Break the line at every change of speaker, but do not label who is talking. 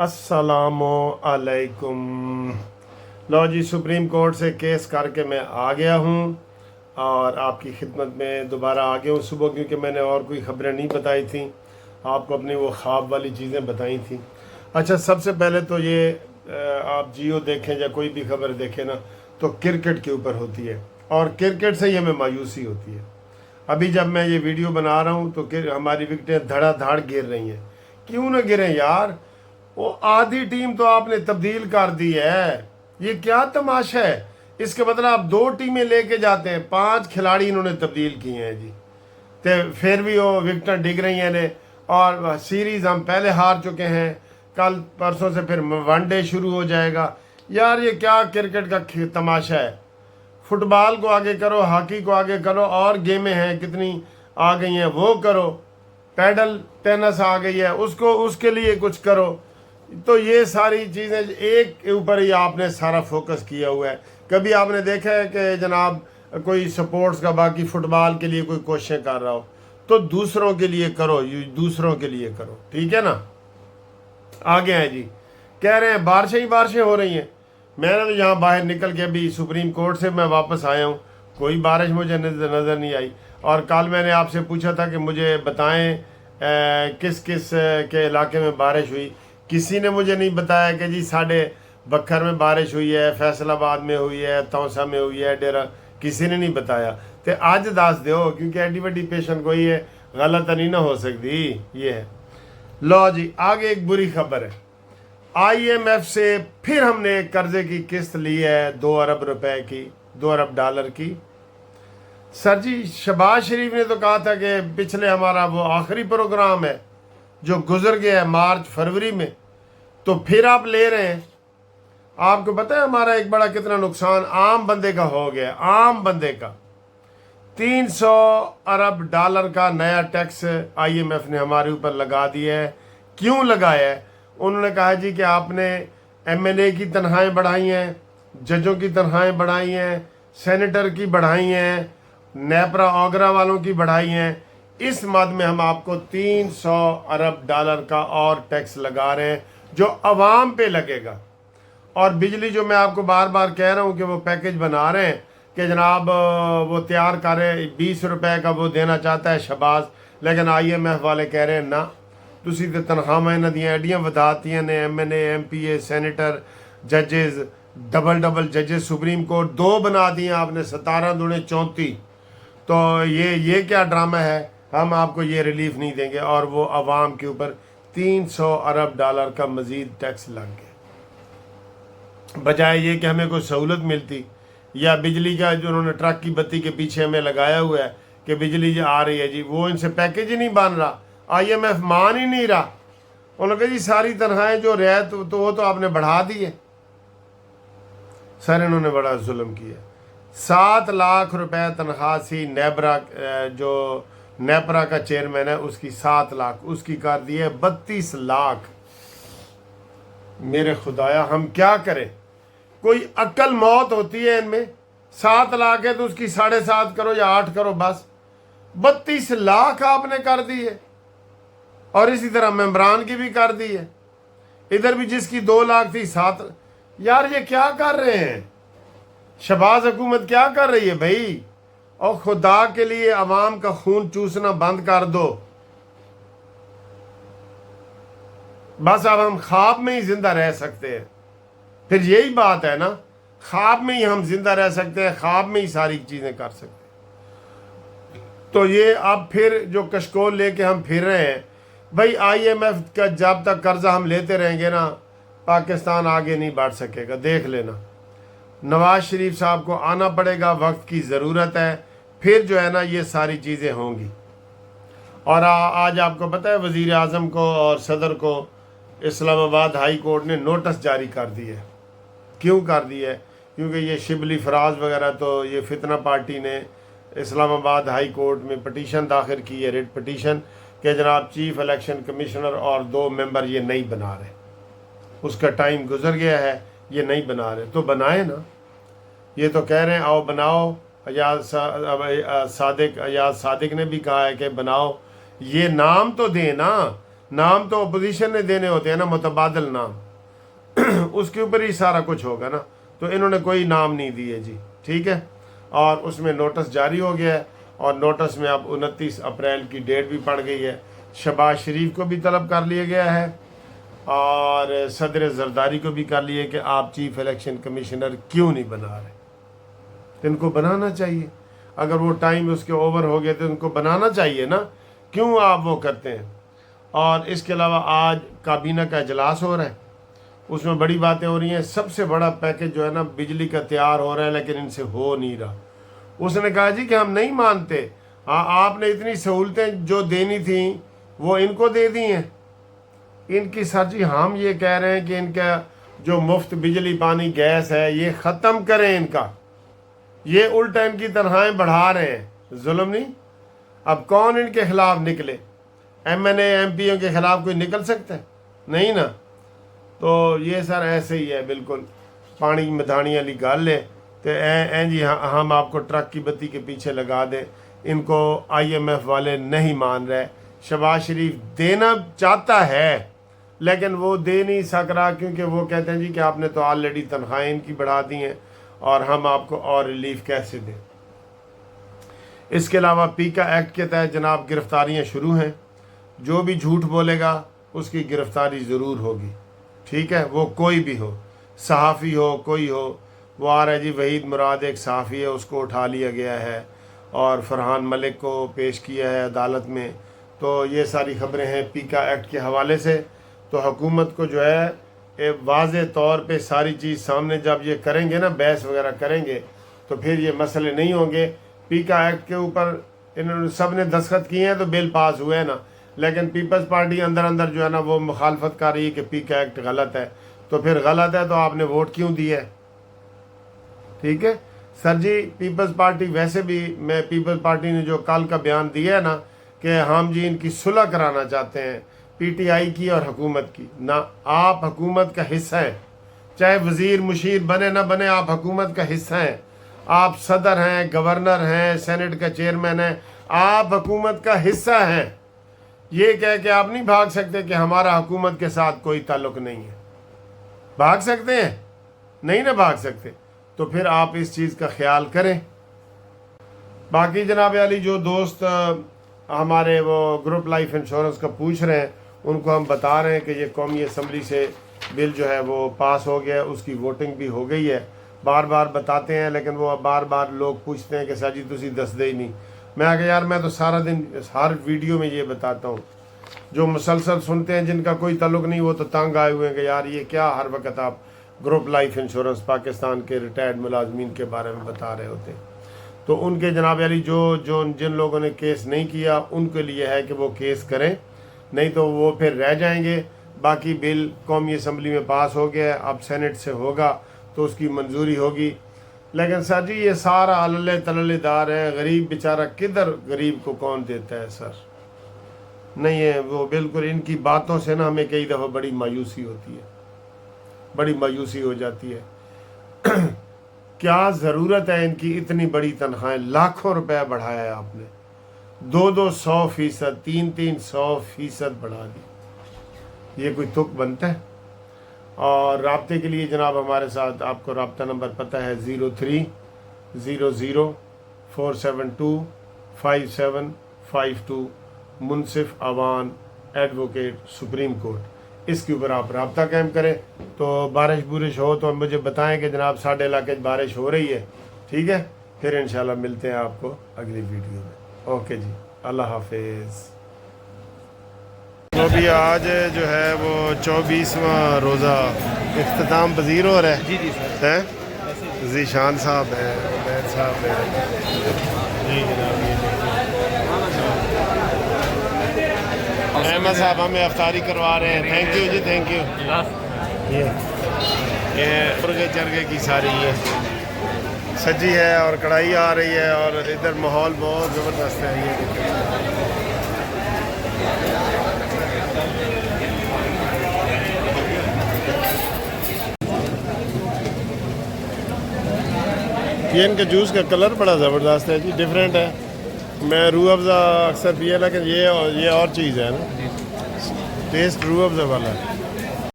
अस्सलामु अलैकुम। लो जी, supreme court से केस करके मैं आ गया हूँ और आपकी खिदमत में दोबारा आ गया हूँ सुबह, क्योंकि मैंने और कोई ख़बरें नहीं बताई थी आपको, अपनी वो ख्वाब वाली चीज़ें बताई थी। अच्छा, सबसे पहले तो ये आप जियो देखें या कोई भी खबर देखें ना, तो क्रिकेट के ऊपर होती है और क्रिकेट से ही हमें मायूसी होती है। अभी जब मैं ये वीडियो बना रहा हूँ तो हमारी विकेटें धड़ाधड़ गिर रही हैं। क्यों ना गिरें यार, वो आधी टीम तो आपने तब्दील कर दी है। ये क्या तमाशा है? इसके मतलब आप 2 टीमें लेके जाते हैं, 5 खिलाड़ी इन्होंने तब्दील किए हैं जी, तो फिर भी वो विकेटें डिग रही हैं ने। और सीरीज़ हम पहले हार चुके हैं, कल परसों से फिर वनडे शुरू हो जाएगा। यार ये क्या क्रिकेट का तमाशा है? फुटबॉल को आगे करो, हॉकी को आगे करो, और गेमें हैं कितनी आ गई हैं, वो करो। पैडल टेनिस आ गई है, उसको उसके लिए कुछ करो। तो ये सारी चीज़ें एक के ऊपर ही आपने सारा फोकस किया हुआ है। कभी आपने देखा है कि जनाब कोई स्पोर्ट्स का, बाकी फुटबॉल के लिए कोई कोशिश कर रहा हो तो दूसरों के लिए करो, दूसरों के लिए करो, ठीक है ना। आगे हैं जी, कह रहे हैं बारिशें ही बारिशें हो रही हैं। मैंने तो यहाँ बाहर निकल के अभी सुप्रीम कोर्ट से मैं वापस आया हूँ, कोई बारिश मुझे नज़र नहीं आई। और कल मैंने आपसे पूछा था कि मुझे बताएं किस किस के इलाके में बारिश हुई। किसी ने मुझे नहीं बताया कि जी साढ़े बखर में बारिश हुई है, फैसलाबाद में हुई है, तौसा में हुई है, डेरा, किसी ने नहीं बताया। तो आज दस दो, क्योंकि एडी वड्डी पेशेंट कोई है गलत नहीं ना हो सकती। ये है। लो जी, आगे एक बुरी खबर है। IMF से फिर हमने कर्जे की किस्त ली है 2 अरब रुपए की, 2 अरब डॉलर की। सर जी, शहबाज शरीफ ने तो कहा था कि पिछले हमारा वो आखिरी प्रोग्राम है जो गुजर गया है मार्च फरवरी में, तो फिर आप ले रहे हैं। आपको पता है हमारा एक बड़ा कितना नुकसान आम बंदे का हो गया। आम बंदे का 300 अरब डॉलर का नया टैक्स IMF ने हमारे ऊपर लगा दिया है। क्यों लगाया है? उन्होंने कहा जी कि आपने MLA की तनख्वाहें बढ़ाई हैं, जजों की तनख्वाहें बढ़ाई हैं, सेनेटर की बढ़ाई हैं, नेपरा ओगरा वालों की बढ़ाई हैं। इस मद में हम आपको 300 अरब डॉलर का और टैक्स लगा रहे हैं जो अवाम पे लगेगा। और बिजली जो मैं आपको बार बार कह रहा हूँ कि वो पैकेज बना रहे हैं कि जनाब वो तैयार करें, 20 रुपए का वो देना चाहता है शहबाज, लेकिन IMF वाले कह रहे हैं ना, तुसी तो तनख्वाहां इन्हां दियां एडियां वधातियां ने, MLA MPA सेनेटर जजेस, डबल जजेस सुप्रीम कोर्ट 2 बना दिए आपने, 17 दूने 34। तो ये क्या ड्रामा है? हम आपको ये रिलीफ नहीं देंगे। और वो अवाम के ऊपर 300 अरब डॉलर का मजीद टैक्स लग गया। बजाय ये कि हमें कोई सहूलत मिलती, या बिजली का जो उन्होंने ट्रक की बत्ती के पीछे हमें लगाया हुआ है कि बिजली जो आ रही है जी, वो इनसे पैकेज ही नहीं बन रहा, IMF मान ही नहीं रहा। उन्होंने कहा जी सारी तनख्वाहें जो रियायत तो वो तो आपने बढ़ा दी है। सर इन्होंने बड़ा जुल्म किया। 7 लाख रुपए तनख्वाह थी नेबरा, जो नेपरा का चेयरमैन है उसकी 7 लाख, उसकी कर दी है 32 लाख। मेरे खुदाया, हम क्या करें? कोई अक्ल मौत होती है इनमें? 7 लाख है तो उसकी 7.5 करो या 8 करो, बस 32 लाख आपने कर दी है। और इसी तरह मेम्बरान की भी कर दी है। इधर भी जिसकी 2 लाख थी 7। यार ये क्या कर रहे हैं? शहबाज हुकूमत क्या कर रही है भाई? और खुदा के लिए अवाम का खून चूसना बंद कर दो। बस अब हम ख्वाब में ही जिंदा रह सकते हैं। फिर यही बात है ना, ख्वाब में ही हम जिंदा रह सकते हैं, ख्वाब में ही सारी चीजें कर सकते हैं। तो ये अब फिर जो कशकोल लेके हम फिर रहे हैं भाई, IMF का जब तक कर्जा हम लेते रहेंगे ना, पाकिस्तान आगे नहीं बढ़ सकेगा। देख लेना, नवाज शरीफ साहब को आना पड़ेगा, वक्त की ज़रूरत है, फिर जो है ना ये सारी चीज़ें होंगी। और आज आपको पता है वज़ीर आज़म को और सदर को इस्लामाबाद हाई कोर्ट ने नोटिस जारी कर दी है। क्यों कर दी है? क्योंकि ये शिबली फराज वगैरह, तो ये फितना पार्टी ने इस्लामाबाद हाई कोर्ट में पटिशन दाखिल की है, रिट पटिशन, कि जनाब चीफ इलेक्शन कमिश्नर और 2 मेंबर ये नहीं बना रहे, उसका टाइम गुजर गया है, ये नहीं बना रहे। तो बनाए ना, ये तो कह रहे हैं आओ बनाओ। अयाज सादिक ने भी कहा है कि बनाओ, ये नाम तो दे ना। नाम तो अपोजिशन ने देने होते हैं ना, मुतबादल नाम, उसके ऊपर ही सारा कुछ होगा ना। तो इन्होंने कोई नाम नहीं दिए जी, ठीक है। और उसमें नोटिस जारी हो गया है, और नोटिस में अब 29 अप्रैल की डेट भी पड़ गई है। शहबाज शरीफ को भी तलब कर लिया गया है, और सदर जरदारी को भी कर लिया कि आप चीफ इलेक्शन कमिश्नर क्यों नहीं बना रहे। तो इनको बनाना चाहिए, अगर वो टाइम उसके ओवर हो गए तो इनको बनाना चाहिए ना, क्यों आप वो करते हैं। और इसके अलावा आज काबीना का इजलास हो रहा है, उसमें बड़ी बातें हो रही हैं। सबसे बड़ा पैकेज जो है ना बिजली का तैयार हो रहा है, लेकिन इनसे हो नहीं रहा। उसने कहा जी कि हम नहीं मानते, आपने इतनी सहूलतें जो देनी थी वो इनको दे दी हैं। इनकी सर जी हम ये कह रहे हैं कि इनका जो मुफ्त बिजली पानी गैस है ये ख़त्म करें इनका, ये उल्टा इनकी तनख्वाहें बढ़ा रहे हैं, जुल्म नहीं। अब कौन इनके खिलाफ निकले, MNA MPओं के खिलाफ कोई निकल सकता है नहीं ना। तो ये सर ऐसे ही है, बिल्कुल पानी मधानी वाली गल है। तो जी हम आपको ट्रक की बत्ती के पीछे लगा दें, इनको IMF वाले नहीं मान रहे। शहबाज शरीफ देना चाहता है लेकिन वो दे नहीं सक रहा, क्योंकि वो कहते हैं जी कि आपने तो ऑलरेडी तनख्वाहें इनकी बढ़ा दी हैं और हम आपको और रिलीफ कैसे दें। इसके अलावा पीका एक्ट के तहत जनाब गिरफ्तारियाँ शुरू हैं, जो भी झूठ बोलेगा उसकी गिरफ्तारी ज़रूर होगी, ठीक है, वो कोई भी हो, सहाफ़ी हो, कोई हो। वो आ रहा है जी वहीद मुराद एक सहाफ़ी है, उसको उठा लिया गया है और फरहान मलिक को पेश किया है अदालत में। तो ये सारी ख़बरें हैं पीका एक्ट के हवाले से। तो हुकूमत को जो है वाज़े तौर पे सारी चीज़ सामने जब ये करेंगे ना, बहस वगैरह करेंगे, तो फिर ये मसले नहीं होंगे। पीका एक्ट के ऊपर इन्होंने सब ने दस्तखत किए हैं तो बिल पास हुए हैं ना, लेकिन पीपल्स पार्टी अंदर अंदर जो है ना वो मुखालफत कर रही है कि पीका एक्ट गलत है। तो फिर गलत है तो आपने वोट क्यों दिया है, ठीक है सर जी। पीपल्स पार्टी वैसे भी, मैं पीपल्स पार्टी ने जो कल का बयान दिया है ना कि हम जी इनकी सुलह कराना चाहते हैं, PTI की और हुकूमत की ना। आप हुकूमत का हिस्सा हैं, चाहे वज़ीर मुशीर बने ना बने, आप हुकूमत का हिस्सा हैं। आप सदर हैं, गवर्नर हैं, सेनेट का चेयरमैन हैं, आप हुकूमत का हिस्सा हैं। ये कह के आप नहीं भाग सकते कि हमारा हुकूमत के साथ कोई ताल्लुक़ नहीं है। भाग सकते हैं? नहीं ना भाग सकते। तो फिर आप इस चीज़ का ख्याल करें। बाकी जनाब अली जो दोस्त हमारे वो ग्रुप लाइफ इंश्योरेंस का पूछ रहे हैं, उनको हम बता रहे हैं कि ये कौमी असम्बली से बिल जो है वो पास हो गया, उसकी वोटिंग भी हो गई है। बार बार बताते हैं लेकिन वो बार बार लोग पूछते हैं कि सर जी तुसी दसदे ही नहीं। मैं आगे यार मैं तो सारा दिन हर वीडियो में ये बताता हूँ। जो मुसलसल सुनते हैं जिनका कोई ताल्लुक़ नहीं, वो तो तंग आए हुए हैं कि यार ये क्या हर वक्त आप ग्रुप लाइफ इंश्योरेंस पाकिस्तान के रिटायर्ड मुलाजमीन के बारे में बता रहे होते हैं। तो उनके जनाब अली जो जिन लोगों ने केस नहीं किया उनके लिए है कि वो केस करें, नहीं तो वो फिर रह जाएंगे। बाकी बिल कौमी असम्बली में पास हो गया है, अब सेनेट से होगा तो उसकी मंजूरी होगी। लेकिन सर जी ये सारा अल्ले तल्लेदार है, गरीब बेचारा किधर, गरीब को कौन देता है सर, नहीं है वो। बिल्कुल इनकी बातों से ना हमें कई दफ़ा बड़ी मायूसी होती है, बड़ी मायूसी हो जाती है। क्या ज़रूरत है इनकी इतनी बड़ी तनख्वाहें, लाखों रुपए बढ़ाया है आपने, 200-100%, 300-300% बढ़ा दी, ये कोई तुक बनता है। और राब्ते के लिए जनाब हमारे साथ आपको राब्ता नंबर पता है 0300-472-5752, मुनसिफ अवान एडवोकेट सुप्रीम कोर्ट, इसके ऊपर आप राब्ता कायम करें। तो बारिश बुरिश हो तो मुझे बताएं कि जनाब साढ़े इलाके बारिश हो रही है, ठीक है। फिर इंशाल्लाह मिलते हैं आपको अगली वीडियो में। ओके जी, अल्लाह हाफिज़। तो भी आज जो है वो 24वां रोज़ा इख्तिताम पजीर हो रहा है।
जी जी सर
हैं, ज़ीशान साहब हैं, उमैर साहब हैं, जी जनाब अहमद साहब हमें अफ्तारी करवा रहे हैं। थैंक यू जी, थैंक यू। ये मुर्गे चरगे की सारी है सजी है और कढ़ाई आ रही है और इधर माहौल बहुत ज़बरदस्त है। ये इनका जूस का कलर बड़ा ज़बरदस्त है जी, डिफरेंट है। मैं रूह अफ़ज़ा अक्सर पिया, लेकिन ये और चीज़ है ना। टेस्ट रूह अफ़ज़ा वाला है।